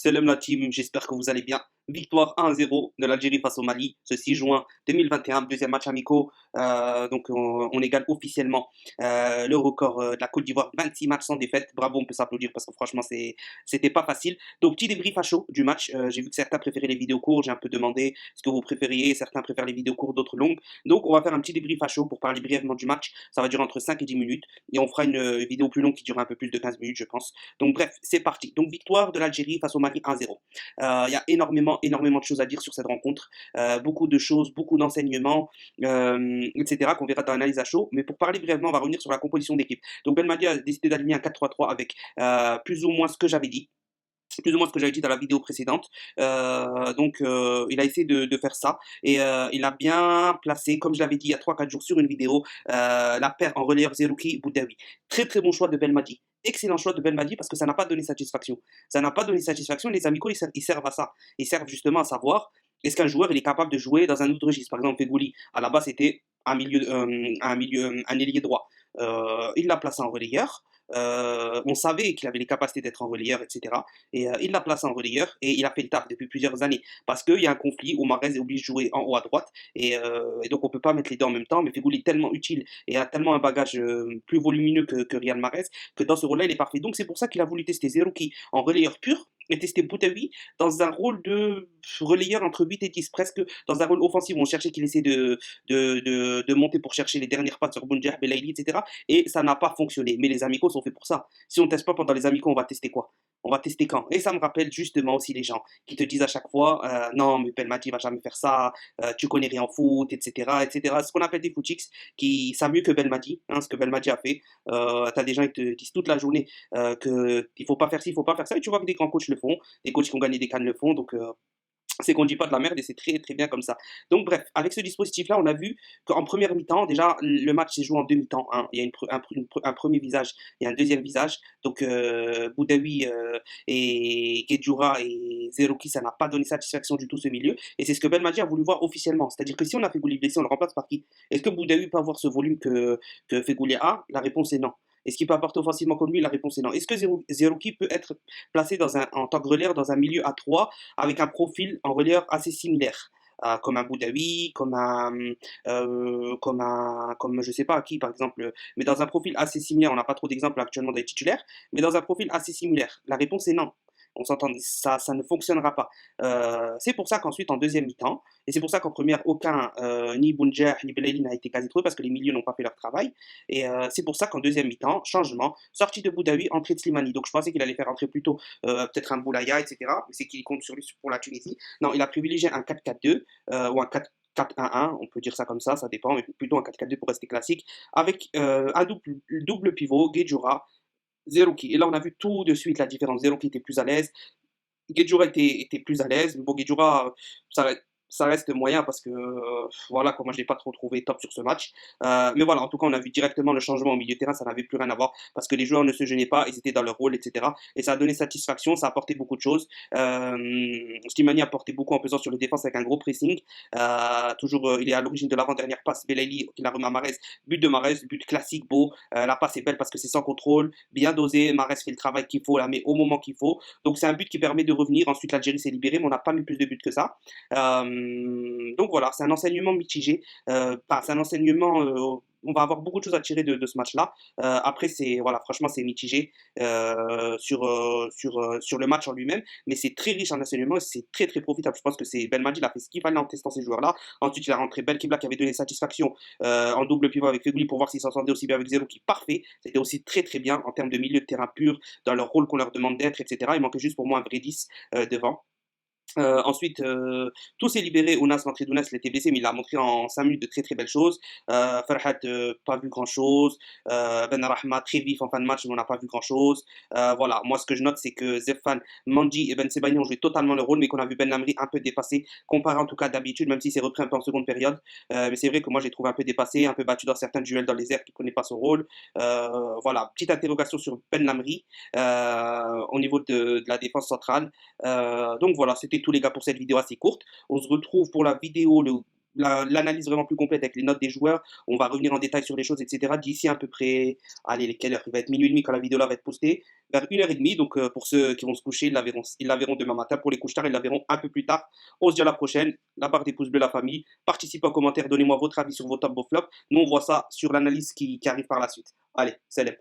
Salam la team, j'espère que vous allez bien. Victoire 1-0 de l'Algérie face au Mali ce 6 juin 2021, deuxième match amicaux. Donc on égale officiellement le record de la Côte d'Ivoire, 26 matchs sans défaite. Bravo, on peut s'applaudir parce que franchement c'était pas facile. Donc petit débrief à chaud du match. J'ai vu que certains préféraient les vidéos courtes, j'ai un peu demandé ce que vous préfériez. Certains préfèrent les vidéos courtes, d'autres longues. Donc on va faire un petit débrief à chaud pour parler brièvement du match. Ça va durer entre 5 et 10 minutes et on fera une vidéo plus longue qui durera un peu plus de 15 minutes je pense. Donc bref, c'est parti. Donc victoire de l'Algérie face au Mali 1-0. Il y a énormément de choses à dire sur cette rencontre. Beaucoup de choses, beaucoup d'enseignements, etc. qu'on verra dans l'analyse à chaud. Mais pour parler brièvement, on va revenir sur la composition d'équipe. Donc Belmadi a décidé d'aligner un 4-3-3 avec plus ou moins ce que j'avais dit. Plus ou moins ce que j'avais dit dans la vidéo précédente. Il a essayé de faire ça. Et il a bien placé, comme je l'avais dit il y a 3-4 jours sur une vidéo, la paire en relayeur Zerouki Boudaoui. Très très bon choix de Belmadi. Excellent choix de Belmadi parce que ça n'a pas donné satisfaction. Ça n'a pas donné satisfaction. Les amicaux, ils servent à ça. Ils servent justement à savoir est-ce qu'un joueur il est capable de jouer dans un autre registre. Par exemple, Fegouli, à la base, c'était un ailier droit. Il l'a placé en relayeur. On savait qu'il avait les capacités d'être en relayeur, etc. Et il l'a placé en relayeur et il a fait le taf depuis plusieurs années. Parce qu'il y a un conflit où Mahrez est obligé de jouer en haut à droite. Et donc on ne peut pas mettre les deux en même temps. Mais Fegouli est tellement utile et a tellement un bagage plus volumineux que Riyad Mahrez que dans ce rôle-là, il est parfait. Donc c'est pour ça qu'il a voulu tester Zerouki en relayeur pur et tester Boutaoui dans un rôle de relayeur entre 8 et 10, presque dans un rôle offensif où on cherchait qu'il essaie de monter pour chercher les dernières passes sur Bounjah, Belaïli, etc. Et ça n'a pas fonctionné. Mais les amicaux sont faits pour ça. Si on ne teste pas pendant les amicaux, on va tester quoi? On va tester quand? Et ça me rappelle justement aussi les gens qui te disent à chaque fois non, mais Belmadi va jamais faire ça, tu connais rien en foot, etc. etc. Ce qu'on appelle des footix qui savent mieux que Belmadi, hein, ce que Belmadi a fait. Tu as des gens qui te disent toute la journée qu'il ne faut pas faire ci, il ne faut pas faire ça. Et tu vois que des grands coachs le font, des coachs qui ont gagné des cannes le font. Donc c'est qu'on ne dit pas de la merde et c'est très très bien comme ça. Donc bref, avec ce dispositif-là, on a vu qu'en première mi-temps, déjà, le match s'est joué en deux mi-temps, hein. Il y a un premier visage et un deuxième visage. Donc Boudaoui et Guedjoura et Zerouki, ça n'a pas donné satisfaction du tout ce milieu. Et c'est ce que Belmadi a voulu voir officiellement. C'est-à-dire que si on a Fegouli blessé, on le remplace par qui? Est-ce que Boudaoui peut avoir ce volume que Fegouli a? La réponse est non. Est-ce qu'il peut apporter offensivement comme lui? La réponse est non. Est-ce que Zerouki peut être placé en tant que relais dans un milieu à 3 avec un profil en relieur assez similaire, comme un Boudaoui, comme je sais pas qui par exemple, mais dans un profil assez similaire, on n'a pas trop d'exemples actuellement des titulaires, mais dans un profil assez similaire. La réponse est non. On s'entend, ça ne fonctionnera pas. C'est pour ça qu'ensuite en deuxième mi-temps, et c'est pour ça qu'en première, aucun, ni Bounjer, ni Belaïli n'a été quasi trouvé parce que les milieux n'ont pas fait leur travail. Et c'est pour ça qu'en deuxième mi-temps, changement, sortie de Boudaoui, entrée de Slimani. Donc je pensais qu'il allait faire entrer plutôt peut-être un Boulaya, etc. Mais c'est qu'il compte sur lui pour la Tunisie. Non, il a privilégié un 4-4-2 ou un 4-1-1, on peut dire ça comme ça dépend, mais plutôt un 4-4-2 pour rester classique, avec un double pivot, Guedjoura, Zerouki. Et là, on a vu tout de suite la différence. Zerouki était plus à l'aise, Guedjoura était plus à l'aise. Bon, Guedjoura, ça, ça reste moyen parce que, voilà, quoi, moi, je l'ai pas trop trouvé top sur ce match. Mais voilà, en tout cas, on a vu directement le changement au milieu de terrain. Ça n'avait plus rien à voir parce que les joueurs ne se gênaient pas, ils étaient dans leur rôle, etc. Et ça a donné satisfaction, ça a apporté beaucoup de choses. Slimani a apporté beaucoup en pesant sur les défenses avec un gros pressing. Toujours, il est à l'origine de l'avant-dernière passe. Belaïli, qui la remet à Mahrez. But de Mahrez, but classique, beau. La passe est belle parce que c'est sans contrôle, bien dosé. Mahrez fait le travail qu'il faut, la met au moment qu'il faut. Donc c'est un but qui permet de revenir. Ensuite, l'Algérie s'est libérée, mais on n'a pas mis plus de buts que ça. Donc voilà, c'est un enseignement mitigé. C'est un enseignement. On va avoir beaucoup de choses à tirer de ce match-là. Après, voilà, franchement, c'est mitigé sur le match en lui-même, mais c'est très riche en enseignements et c'est très très profitable. Je pense que c'est Belmadi, il a fait ce qu'il fallait en testant ces joueurs-là. Ensuite, il a rentré Belkibla qui avait donné satisfaction en double pivot avec Feghouli pour voir s'il s'entendait aussi bien avec Zerouki. Parfait, c'était aussi très très bien en termes de milieu de terrain pur, dans leur rôle qu'on leur demande d'être, etc. Il manquait juste pour moi un vrai 10 devant. Ensuite, tout s'est libéré. Ounas, l'entrée d'Ounas, il était blessé, mais il a montré en 5 minutes de très très belles choses. Farhat, pas vu grand chose. Ben Rahma, très vif en fin de match, mais on n'a pas vu grand chose. Voilà, moi ce que je note, c'est que Zefan, Manji et Ben Sebaini ont joué totalement le rôle, mais qu'on a vu Ben Lamri un peu dépassé, comparé en tout cas d'habitude, même s'il s'est repris un peu en seconde période. Mais c'est vrai que moi j'ai trouvé un peu dépassé, un peu battu dans certains duels dans les airs qui ne prenait pas son rôle. Voilà, petite interrogation sur Ben Lamri au niveau de la défense centrale. Donc voilà, c'était tous les gars pour cette vidéo assez courte. On se retrouve pour la vidéo l'analyse vraiment plus complète avec les notes des joueurs. On va revenir en détail sur les choses, etc. D'ici à peu près, allez, quelle heure? Il va être minuit et demi quand la vidéo là va être postée, vers 1h30. Donc pour ceux qui vont se coucher, ils la verront demain matin. Pour les couches tard, ils la verront un peu plus tard. On se dit à la prochaine. La barre des pouces bleus, la famille. Participez en commentaire, donnez-moi votre avis sur vos top, vos flops. Nous, on voit ça sur l'analyse qui arrive par la suite. Allez, salut.